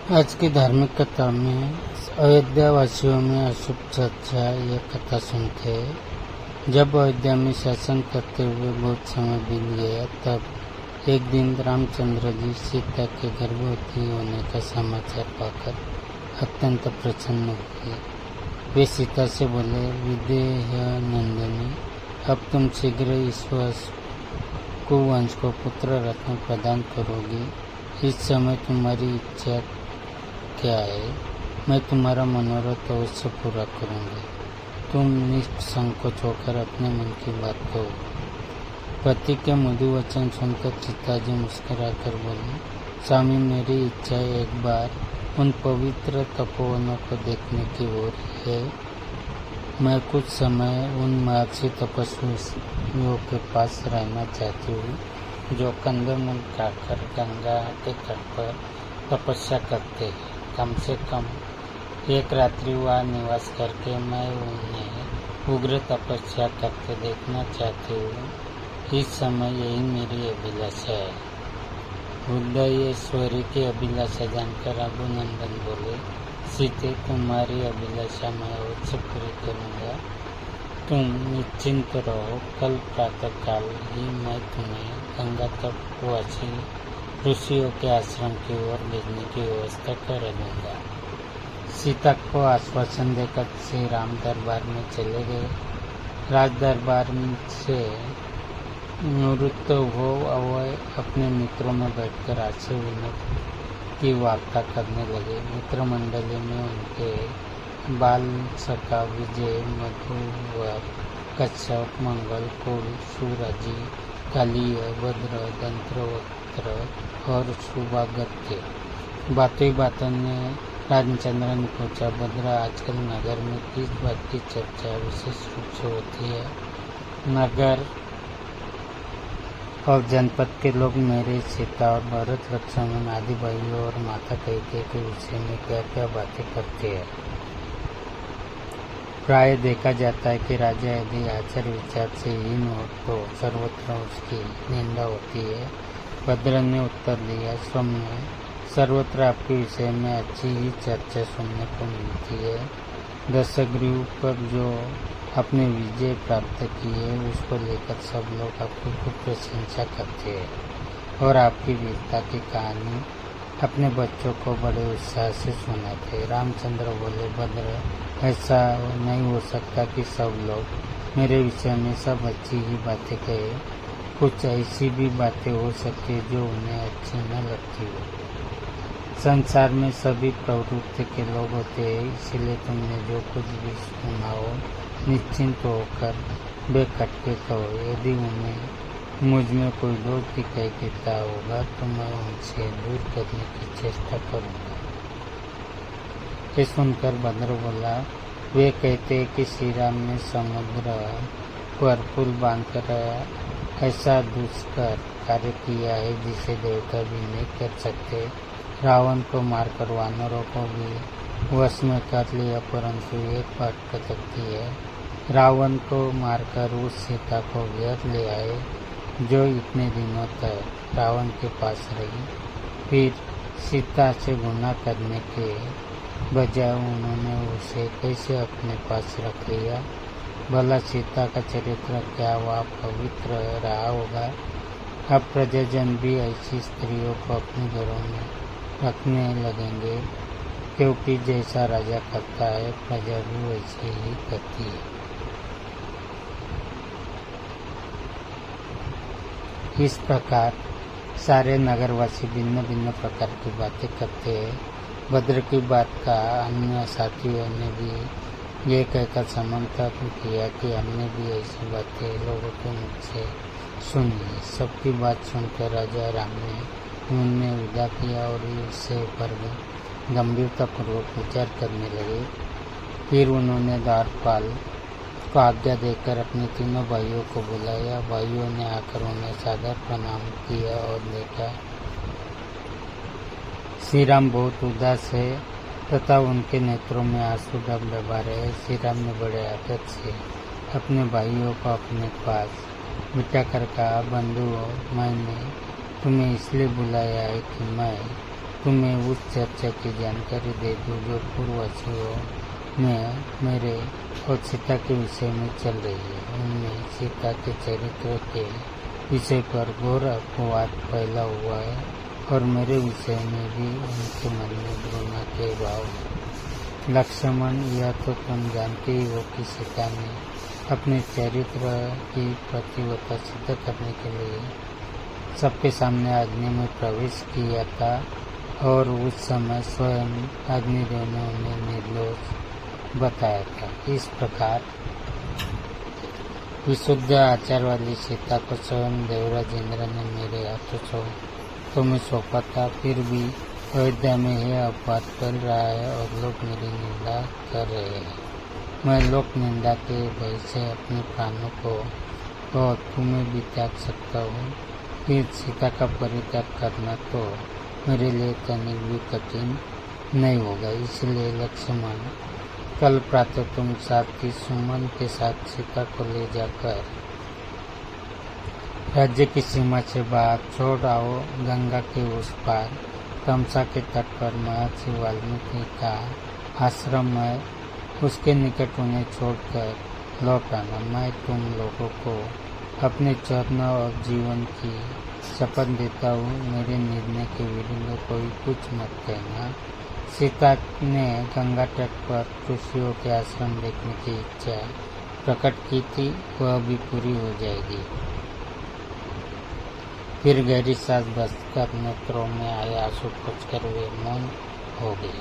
आज की धार्मिक कथा में अयोध्या वासियों में अशुभ चर्चा ये कथा सुनते हैं। जब अयोध्या में शासन करते हुए बहुत समय बीत गया, तब एक दिन रामचंद्र जी सीता के गर्भवती होने का समाचार पाकर अत्यंत प्रसन्न हुए। वे सीता से बोले, विदेह नंदिनी, अब तुम शीघ्र इस कुवंश को पुत्र रत्न प्रदान करोगी। इस समय तुम्हारी इच्छा क्या है? मैं तुम्हारा मनोरथ अवश्य पूरा करूंगी। तुम निसंकोच होकर अपने मन की बात कहो। पति के मधु वचन सुनकर सीताजी मुस्कुराकर बोली, स्वामी, मेरी इच्छा एक बार उन पवित्र तपोवनों को देखने की ओर है। मैं कुछ समय उन महर्षि तपस्वियों के पास रहना चाहती हूँ, जो कंदमूल खाकर गंगा के तट पर तपस्या करते हैं। कम से कम एक रात्रि वहाँ निवास करके मैं उन्हें उग्र तपस्या करते देखना चाहती हूँ। इस समय यही मेरी अभिलाषा है। उदयेश्वरी की अभिलाषा जानकर रघुनंदन बोले, सीते, तुम्हारी अभिलाषा मैं अवश्य पूरी करूँगा। तुम निश्चिंत रहो, कल प्रातः काल ही मैं तुम्हें गंगा तटवासी ऋषियों के आश्रम की ओर भेजने की व्यवस्था कर दूंगा। सीता को आश्वासन देकर श्री राम दरबार में चले गए। राज दरबार से निवृत्त हो वह अपने मित्रों में बैठकर आशय विनोद की वार्ता करने लगे। मित्र मंडली में उनके बाल सखा विजय, मधुवर, कश्यप, मंगल, कुल, सूरजी, कालीय, भद्र, दंत्रवक्त्र और सुभागत थे। बातों में रामचंद्र ने पूछा, भद्र, आजकल नगर में किस बात की चर्चा विशेष रूप से होती है? नगर और जनपद के लोग मेरे सीता और भरत, लक्ष्मण आदि भाइयों और माता कैकेयी के विषय में क्या क्या बातें करते हैं। प्राय देखा जाता है कि राजा यदि आचार विचार से हीन हो तो सर्वत्र उसकी निंदा होती है। भद्र ने उत्तर दिया, सौम्य, सर्वत्र आपके विषय में अच्छी ही चर्चा सुनने को मिलती है। दशग्रीव पर जो अपने विजय प्राप्त किए उसको लेकर सब लोग आपकी खूब प्रशंसा करते हैं और आपकी वीरता की कहानी अपने बच्चों को बड़े उत्साह से सुनाते। रामचंद्र बोले, भद्र, ऐसा नहीं हो सकता कि सब लोग मेरे विषय में सब अच्छी ही बातें कहे। कुछ ऐसी भी बातें हो सकती है जो उन्हें अच्छी न लगती हो। संसार में सभी प्रवृत्ति के लोग होते हैं, इसलिए तुमने जो कुछ भी सुना हो निश्चिंत होकर बेखटके कहो। यदि उन्हें मुझ में कोई दोष दिखाई देता होगा तो मैं उनसे दूर करने की चेष्टा करूँगा। ये सुनकर भद्र बोला, वे कहते हैं कि श्री राम ने समुद्र पर पुल बांधकर ऐसा दुष्कर कार्य किया है जिसे देवता भी नहीं कर सकते। रावण को मारकर वानरों को भी वश में कर लिया, परंतु एक बात खटकती है, रावण को मारकर उस सीता को घेर ले आए जो इतने दिनों तक रावण के पास रही। फिर सीता से गुनाह करने के बजाय उन्होंने उसे कैसे अपने पास रख लिया? भला सीता का चरित्र क्या वह पवित्र रहा होगा? अब प्रजाजन भी ऐसी स्त्रियों को अपने घरों में रखने लगेंगे, क्योंकि जैसा राजा करता है प्रजा भी वैसे ही करती है। इस प्रकार सारे नगरवासी भिन्न भिन्न प्रकार की बातें करते हैं। भद्र की बात का अन्य साथियों ने भी ये कहकर समर्थन किया कि हमने भी ऐसी बातें लोगों के मुख से सुनी। सबकी बात सुनकर राजा राम ने उन्हें विदा किया और इससे ऊपर गंभीरतापूर्वक विचार करने लगे। फिर उन्होंने द्वारपाल को आज्ञा देकर अपने तीनों भाइयों को बुलाया। भाइयों ने आकर उन्हें सादर प्रणाम किया और देखा श्री राम बहुत उदास है तथा उनके नेत्रों में आंसू डबडबा रहे। श्री राम ने बड़े आदर से अपने भाइयों को अपने पास बिठाकर कहा, बंधुओं, मैंने तुम्हें इसलिए बुलाया है कि मैं तुम्हें उस चर्चा की जानकारी दे दूँ जो पूर्ववर्षों में मेरे और सीता के विषय में चल रही है। उनमें सीता के चरित्र के विषय पर घोर अपवाद फैला हुआ है और मेरे विषय में भी उनके मन में घृणा के भाव है। लक्ष्मण, यह तो तुम जानते ही हो कि सीता ने अपने चरित्र की प्रतिवता सिद्ध करने के लिए सबके सामने अग्नि में प्रवेश किया था और उस समय स्वयं अग्निदेव ने उन्हें निर्दोष बताया था। इस प्रकार विशुद्ध आचार वाली सीता को स्वयं देवराज इंद्र ने मेरे हाथों तो मैं सौंपा था, फिर भी अयोध्या में यह अपवाद फैल रहा है और लोग मेरी निंदा कर रहे हैं। मैं लोक निंदा के भय से अपने प्राणों को और तुम्हें भी त्याग सकता हूँ, फिर सीता का परित्याग करना तो मेरे लिए तनिक भी कठिन नहीं होगा। इसलिए लक्ष्मण, कल प्रातः तुम साथी सुमन के साथ सीता को ले जाकर राज्य की सीमा से बाहर छोड़ आओ। गंगा के उस पार तमसा के तट पर महर्षि वाल्मीकि का आश्रम है, उसके निकट उन्हें छोड़कर लौट आना। मैं तुम लोगों को अपने चरणों और जीवन की शपथ देता हूँ, मेरे निर्णय के विरुद्ध कोई कुछ मत कहना। सीता ने गंगा तट पर ऋषियों के आश्रम देखने की इच्छा प्रकट की थी, वह भी पूरी हो जाएगी। फिर गहरी सांस बसकर नेत्रों में आए आंसू पोंछकर वे मौन हो गए।